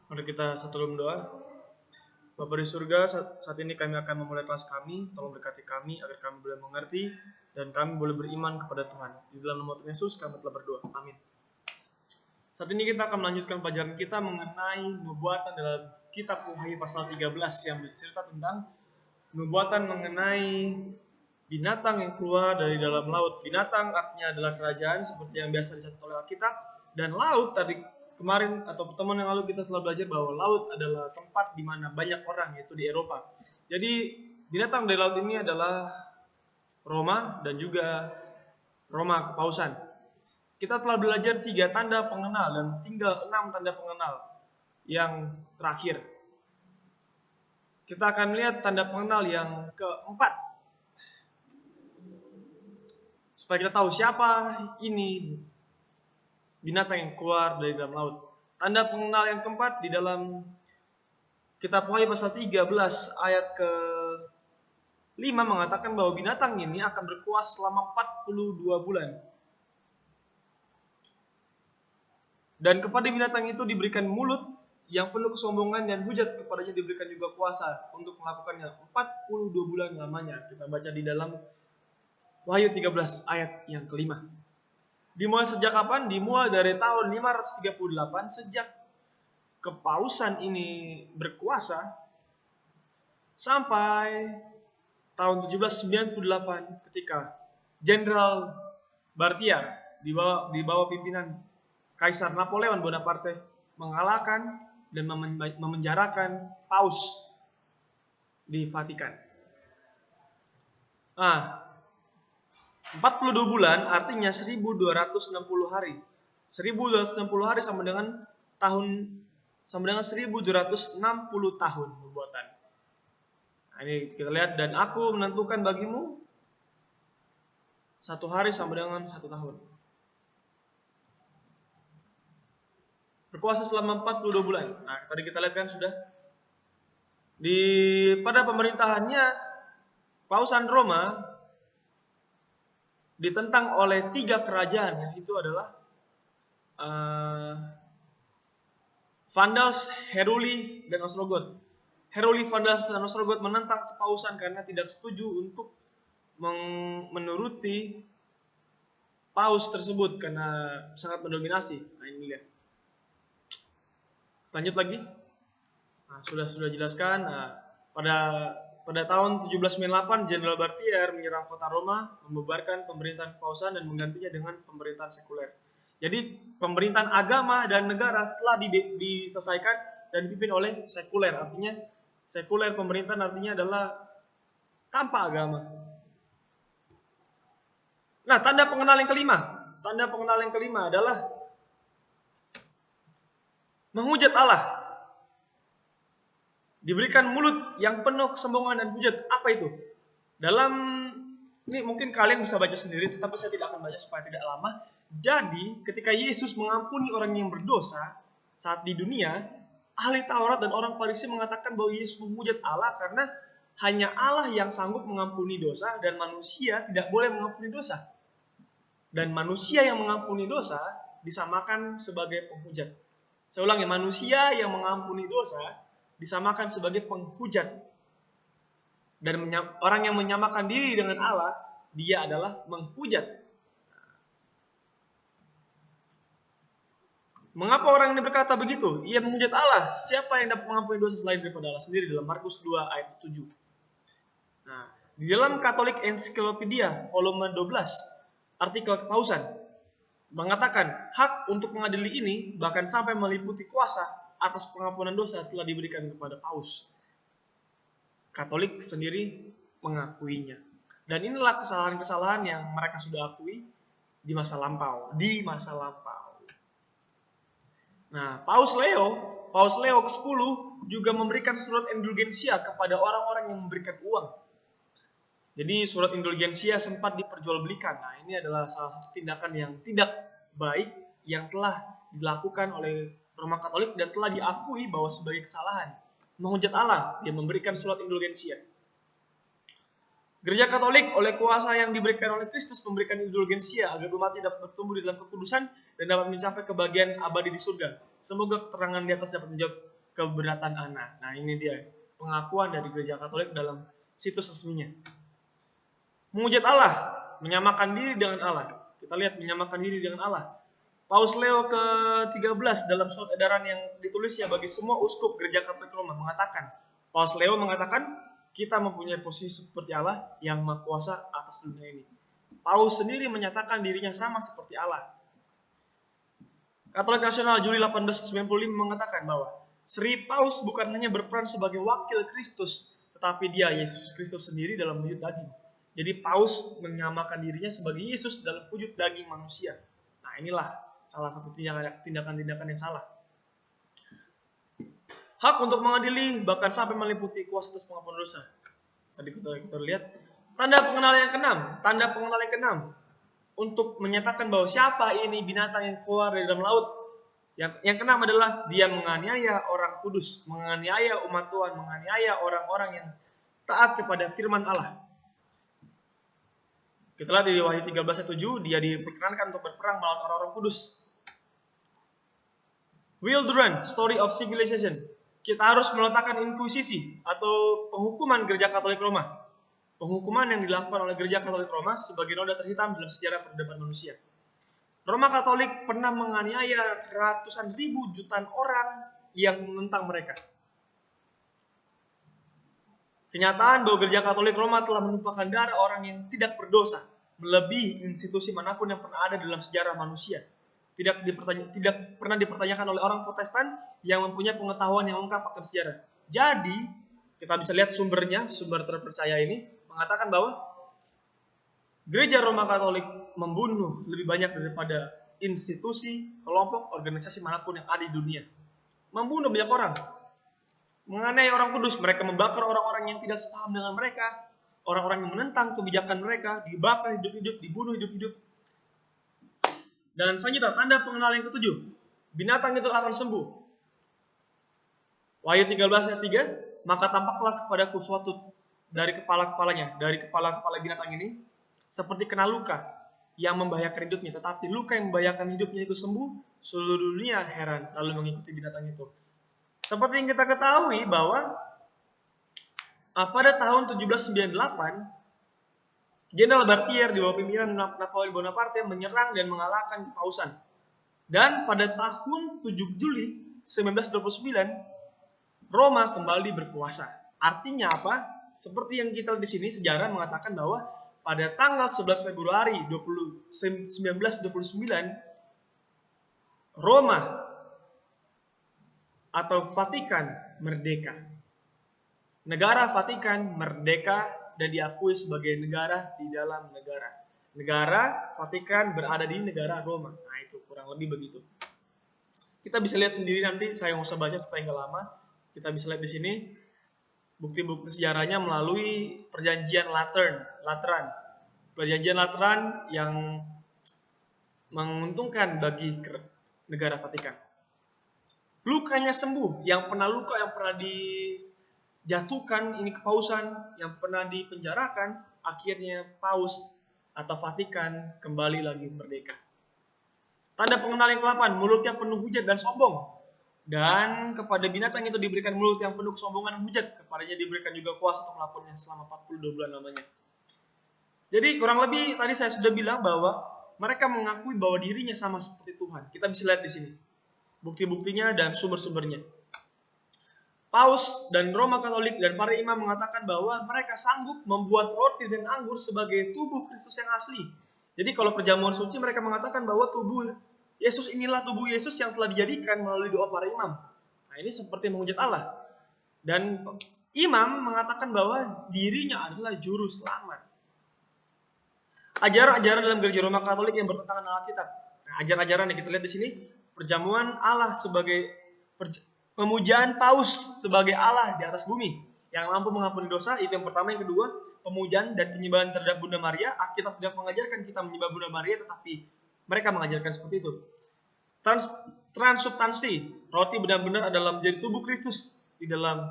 Mari kita satu dalam doa. Bapa di surga, saat ini kami akan memulai kelas kami. Tolong berkati kami agar kami boleh mengerti dan kami boleh beriman kepada Tuhan. Di dalam nama Tuhan Yesus kami telah berdoa. Amin. Saat ini kita akan melanjutkan pelajaran kita mengenai nubuatan dalam kitab Wahyu pasal 13 yang bercerita tentang nubuatan mengenai binatang yang keluar dari dalam laut. Binatang artinya adalah kerajaan seperti yang biasa dicatat oleh Alkitab, dan laut tadi kemarin atau pertemuan yang lalu kita telah belajar bahwa laut adalah tempat di mana banyak orang, yaitu di Eropa. Jadi binatang dari laut ini adalah Roma dan juga Roma kepausan. Kita telah belajar 3 tanda pengenal dan tinggal 6 tanda pengenal yang terakhir. Kita akan melihat tanda pengenal yang keempat, supaya kita tahu siapa ini binatang yang keluar dari dalam laut. Tanda pengenal yang keempat di dalam kitab Wahyu pasal 13 ayat ke-5 mengatakan bahwa binatang ini akan berkuasa selama 42 bulan. Dan kepada binatang itu diberikan mulut yang penuh kesombongan, dan hujat kepadanya diberikan juga kuasa untuk melakukannya 42 bulan lamanya. Kita baca di dalam Wahyu 13 ayat yang kelima. Dimulai sejak kapan? Dimulai dari tahun 538 sejak kepausan ini berkuasa sampai tahun 1798 ketika Jenderal Bartier di bawah pimpinan Kaisar Napoleon Bonaparte mengalahkan dan memenjarakan Paus di Vatikan. 42 bulan artinya 1260 hari. 1260 hari sama dengan 1260 tahun nubuatan. Nah, ini kita lihat, dan aku menentukan bagimu 1 hari sama dengan 1 tahun. Berkuasa selama 42 bulan. Nah, tadi kita lihat kan sudah. Pada pemerintahannya Pausan Roma ditentang oleh 3 kerajaan, yang itu adalah Vandals, Heruli, dan Ostrogoth. Heruli, Vandals, dan Ostrogoth menentang kepausan karena tidak setuju untuk menuruti paus tersebut karena sangat mendominasi. Nah, ini lihat. Lanjut lagi. Nah, sudah jelaskan. Pada tahun 1798 Jenderal Bartier menyerang kota Roma, membubarkan pemerintahan kepausan dan menggantinya dengan pemerintahan sekuler. Jadi pemerintahan agama dan negara telah diselesaikan dan dipimpin oleh sekuler. Artinya sekuler pemerintahan artinya adalah tanpa agama. Nah, tanda pengenal yang kelima adalah menghujat Allah. Diberikan mulut yang penuh kesombongan dan hujat. Apa itu? Ini mungkin kalian bisa baca sendiri, tetapi saya tidak akan baca supaya tidak lama. Jadi, ketika Yesus mengampuni orang yang berdosa saat di dunia, ahli Taurat dan orang Farisi mengatakan bahwa Yesus menghujat Allah karena hanya Allah yang sanggup mengampuni dosa dan manusia tidak boleh mengampuni dosa. Dan manusia yang mengampuni dosa disamakan sebagai penghujat. Saya ulangi, manusia yang mengampuni dosa disamakan sebagai penghujat. Dan orang yang menyamakan diri dengan Allah, dia adalah menghujat. Mengapa orang ini berkata begitu? Ia menghujat Allah. Siapa yang dapat mengampuni dosa selain daripada Allah sendiri? Dalam Markus 2 ayat 7. Nah, di dalam Catholic Encyclopedia volume 12, artikel kepausan mengatakan hak untuk mengadili ini bahkan sampai meliputi kuasa atas pengampunan dosa telah diberikan kepada paus. Katolik sendiri mengakuinya. Dan inilah kesalahan-kesalahan yang mereka sudah akui di masa lampau. Nah, Paus Leo ke-10 juga memberikan surat indulgensia kepada orang-orang yang memberikan uang. Jadi surat indulgensia sempat diperjualbelikan. Nah, ini adalah salah satu tindakan yang tidak baik yang telah dilakukan oleh Roma Katolik dan telah diakui bahwa sebagai kesalahan. Menghujat Allah, dia memberikan surat indulgensia. Gereja Katolik oleh kuasa yang diberikan oleh Kristus memberikan indulgensia agar umatnya dapat bertumbuh di dalam kekudusan dan dapat mencapai kebahagiaan abadi di surga. Semoga keterangan di atas dapat menjawab keberatan Ana. Nah, ini dia pengakuan dari Gereja Katolik dalam situs resminya. Menghujat Allah, menyamakan diri dengan Allah. Kita lihat menyamakan diri dengan Allah. Paus Leo ke-13 dalam surat edaran yang ditulisnya bagi semua uskup Gereja Katolik Roma mengatakan, Paus Leo mengatakan, kita mempunyai posisi seperti Allah yang maha kuasa atas dunia ini. Paus sendiri menyatakan dirinya sama seperti Allah. Katolik Nasional Juli 1895 mengatakan bahwa Sri Paus bukan hanya berperan sebagai wakil Kristus, tetapi dia Yesus Kristus sendiri dalam wujud daging. Jadi Paus menyamakan dirinya sebagai Yesus dalam wujud daging manusia. Nah, inilah salah satu tindakan-tindakan yang salah. Hak untuk mengadili bahkan sampai meliputi kuasa atas pengampunan dosa. Tadi kita lihat tanda pengenalan yang keenam. Tanda pengenalan yang keenam untuk menyatakan bahwa siapa ini binatang yang keluar dari dalam laut. Yang keenam adalah dia menganiaya orang kudus, menganiaya umat Tuhan, menganiaya orang-orang yang taat kepada firman Allah. Kita lihat di Wahyu 13:7, dia diperkenankan untuk berperang melawan orang-orang kudus. Wildron, Story of Civilization. Kita harus meletakkan inkuisisi atau penghukuman Gereja Katolik Roma. Penghukuman yang dilakukan oleh Gereja Katolik Roma sebagai noda terhitam dalam sejarah peradaban manusia. Roma Katolik pernah menganiaya ratusan ribu jutaan orang yang menentang mereka. Kenyataan bahwa Gereja Katolik Roma telah menumpahkan darah orang yang tidak berdosa, melebihi institusi manapun yang pernah ada dalam sejarah manusia. Tidak pernah dipertanyakan oleh orang Protestan yang mempunyai pengetahuan yang lengkap akan sejarah. Jadi, kita bisa lihat sumbernya, sumber terpercaya ini, mengatakan bahwa Gereja Roma Katolik membunuh lebih banyak daripada institusi, kelompok, organisasi manapun yang ada di dunia. Membunuh banyak orang. Menganiaya orang kudus, mereka membakar orang-orang yang tidak sepaham dengan mereka, orang-orang yang menentang kebijakan mereka, dibakar hidup-hidup, dibunuh hidup-hidup. Dan selanjutnya, tanda pengenalan yang ke-7, binatang itu akan sembuh. Wahyu 13 ayat 3, maka tampaklah kepadaku suatu dari kepala-kepalanya, dari kepala-kepala binatang ini, seperti kena luka yang membahayakan hidupnya. Tetapi luka yang membahayakan hidupnya itu sembuh, seluruh dunia heran lalu mengikuti binatang itu. Seperti yang kita ketahui bahwa pada tahun 1798, Jenderal Berthier di bawah pimpinan Napoleon Bonaparte menyerang dan mengalahkan kepausan. Dan pada tahun 7 Juli 1929, Roma kembali berkuasa. Artinya apa? Seperti yang kita lihat di sini, sejarah mengatakan bahwa pada tanggal 11 Februari 1929, Roma atau Vatikan merdeka. Negara Vatikan merdeka dan diakui sebagai negara di dalam negara. Negara Vatikan berada di negara Roma. Nah, itu kurang lebih begitu. Kita bisa lihat sendiri nanti, saya nggak usah baca supaya nggak lama. Kita bisa lihat di sini bukti-bukti sejarahnya melalui perjanjian Lateran. Perjanjian Lateran yang menguntungkan bagi negara Vatikan. Lukanya sembuh, yang pernah dijatuhkan ini kepausan, yang pernah dipenjarakan, akhirnya Paus atau Vatikan kembali lagi merdeka. Tanda pengenalan yang ke-8, mulutnya penuh hujat dan sombong. Dan kepada binatang itu diberikan mulut yang penuh kesombongan dan hujat. Kepadanya diberikan juga kuasa untuk melakukannya selama 42 bulan lamanya. Jadi kurang lebih tadi saya sudah bilang bahwa mereka mengakui bahwa dirinya sama seperti Tuhan. Kita bisa lihat di sini bukti-buktinya dan sumber-sumbernya. Paus dan Roma Katolik dan para imam mengatakan bahwa mereka sanggup membuat roti dan anggur sebagai tubuh Kristus yang asli. Jadi kalau perjamuan suci mereka mengatakan bahwa tubuh Yesus inilah tubuh Yesus yang telah dijadikan melalui doa para imam. Nah, ini seperti menghujat Allah. Dan imam mengatakan bahwa dirinya adalah juru selamat. Ajaran-ajaran dalam Gereja Roma Katolik yang bertentangan dengan Alkitab. Nah, ajaran-ajaran yang kita lihat di sini, perjamuan Allah sebagai pemujaan Paus sebagai Allah di atas bumi yang mampu mengampuni dosa, itu yang pertama. Yang kedua, pemujaan dan penyembahan terhadap Bunda Maria. Alkitab tidak mengajarkan kita menyembah Bunda Maria, tetapi mereka mengajarkan seperti itu. Transubstansi, roti benar-benar adalah menjadi tubuh Kristus di dalam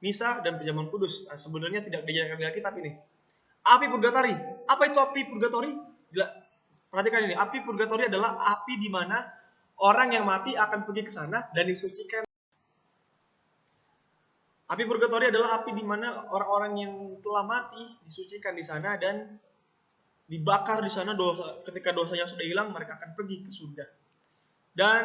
misa dan perjamuan kudus. Nah, sebenarnya tidak diajarkan di Alkitab ini. Api purgatori, apa itu api purgatori? Perhatikan ini, api purgatori adalah api di mana orang yang mati akan pergi ke sana dan disucikan. Api purgatori adalah api di mana orang-orang yang telah mati disucikan di sana dan dibakar di sana. Ketika dosanya sudah hilang, mereka akan pergi ke surga. Dan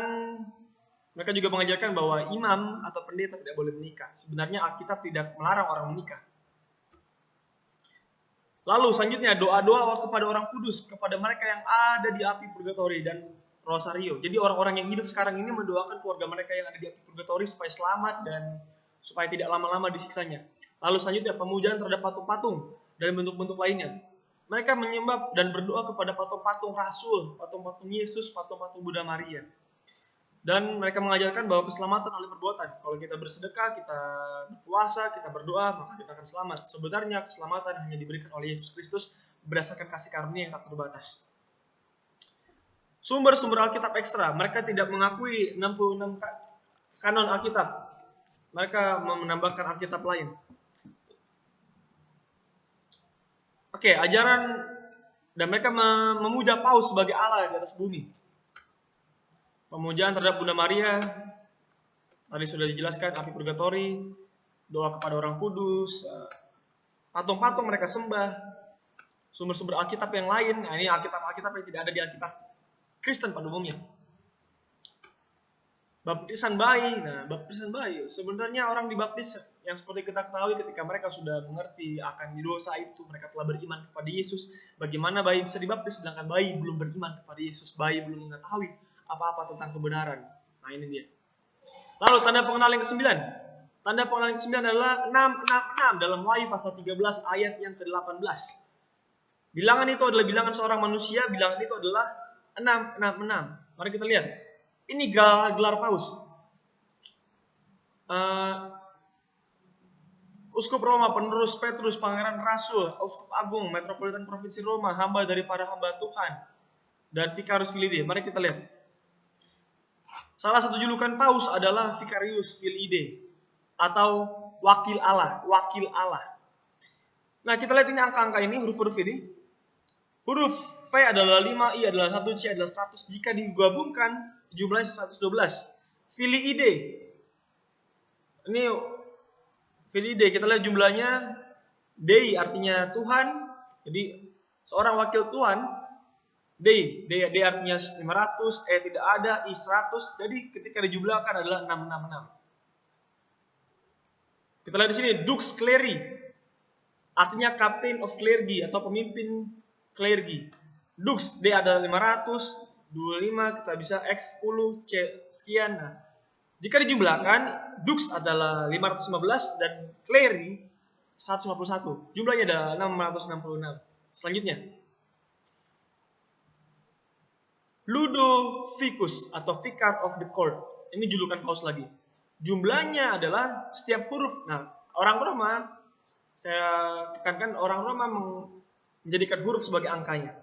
mereka juga mengajarkan bahwa imam atau pendeta tidak boleh menikah. Sebenarnya Alkitab tidak melarang orang menikah. Lalu selanjutnya doa-doa kepada orang kudus, kepada mereka yang ada di api purgatori dan rosario. Jadi orang-orang yang hidup sekarang ini mendoakan keluarga mereka yang ada di api purgatori supaya selamat dan supaya tidak lama-lama disiksanya. Lalu selanjutnya pemujaan terhadap patung-patung dan bentuk-bentuk lainnya. Mereka menyembah dan berdoa kepada patung-patung rasul, patung-patung Yesus, patung-patung Bunda Maria. Dan mereka mengajarkan bahwa keselamatan oleh perbuatan. Kalau kita bersedekah, kita berpuasa, kita berdoa, maka kita akan selamat. Sebenarnya keselamatan hanya diberikan oleh Yesus Kristus berdasarkan kasih karunia yang tak terbatas. Sumber-sumber Alkitab ekstra. Mereka tidak mengakui 66 kanon Alkitab. Mereka menambahkan Alkitab lain. Oke, ajaran dan mereka memuja Paus sebagai Allah di atas bumi. Pemujaan terhadap Bunda Maria, tadi sudah dijelaskan, api purgatori, doa kepada orang kudus, patung-patung mereka sembah, sumber-sumber Alkitab yang lain. Nah, ini Alkitab yang tidak ada di Alkitab Kristen pada umumnya. Baptisan bayi. Nah, baptisan bayi. Sebenarnya orang dibaptis yang seperti kita ketahui ketika mereka sudah mengerti akan dosa itu, mereka telah beriman kepada Yesus. Bagaimana bayi bisa dibaptis sedangkan bayi belum beriman kepada Yesus, bayi belum mengetahui apa-apa tentang kebenaran. Nah, ini dia. Lalu tanda pengenal yang ke-9. Tanda pengenal yang ke-9 adalah 666 dalam Wahyu pasal 13 ayat yang ke-18. Bilangan itu adalah bilangan seorang manusia, bilangan itu adalah 666. Mari kita lihat. Ini gelar Paus. Uskup Roma, penerus Petrus, Pangeran Rasul, Uskup Agung, Metropolitan Provinsi Roma, hamba dari para hamba Tuhan, dan Vicarius Filii. Mari kita lihat. Salah satu julukan Paus adalah Vicarius Filii atau wakil Allah, wakil Allah. Nah, kita lihat ini angka-angka ini, huruf-huruf ini. Huruf V adalah 5, I adalah 1, C adalah 100. Jika digabungkan jumlahnya 112. Filii. Ini Filii, kita lihat jumlahnya. Dei artinya Tuhan. Jadi seorang wakil Tuhan. Dei artinya 500, tidak ada, I 100. Jadi ketika dijumlahkan adalah 666. Kita lihat di sini Dux Cleri. Artinya Captain of Clergy atau pemimpin clergy. Dux, D adalah 500, 25 kita bisa X 10, C sekian. Nah, jika dijumlahkan, Dux adalah 515 dan Cleri 151. Jumlahnya adalah 666. Selanjutnya, Ludovicus atau Vicar of the Court. Ini julukan Paus lagi. Jumlahnya adalah setiap huruf. Nah, orang Roma, saya tekankan, orang Roma menjadikan huruf sebagai angkanya.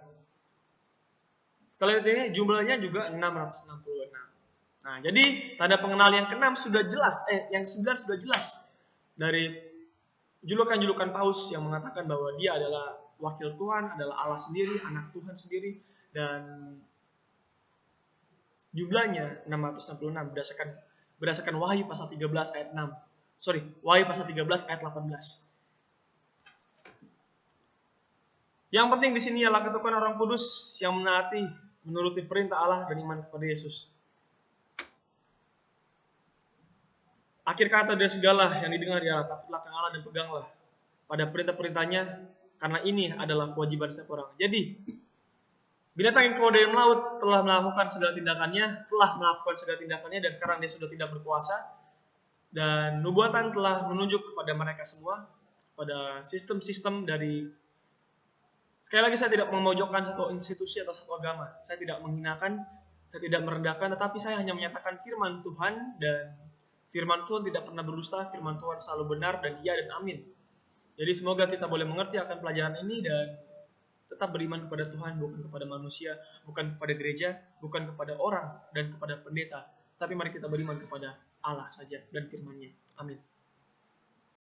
Kita lihat ini jumlahnya juga 666. Nah, jadi tanda pengenal yang ke-6 sudah jelas, yang ke-9 sudah jelas dari julukan-julukan Paus yang mengatakan bahwa dia adalah wakil Tuhan, adalah Allah sendiri, anak Tuhan sendiri, dan jumlahnya 666 berdasarkan Wahyu pasal 13 ayat 6. Wahyu pasal 13 ayat 18. Yang penting di sini adalah ketukuhan orang kudus yang menuruti perintah Allah dan iman kepada Yesus. Akhir kata dari segala yang didengar ialah takutlah akan Allah dan peganglah pada perintah-perintahnya, karena ini adalah kewajiban setiap orang. Jadi, binatang yang keluar dari laut telah melakukan segala tindakannya, dan sekarang dia sudah tidak berkuasa. Dan nubuatan telah menunjuk kepada mereka semua, pada sistem-sistem dari. Sekali lagi, saya tidak memojokkan satu institusi atau satu agama. Saya tidak menghinakan, saya tidak merendahkan, tetapi saya hanya menyatakan firman Tuhan, dan firman Tuhan tidak pernah berdusta, firman Tuhan selalu benar, dan iya dan amin. Jadi semoga kita boleh mengerti akan pelajaran ini dan tetap beriman kepada Tuhan, bukan kepada manusia, bukan kepada gereja, bukan kepada orang dan kepada pendeta. Tapi mari kita beriman kepada Allah saja dan firman-Nya. Amin.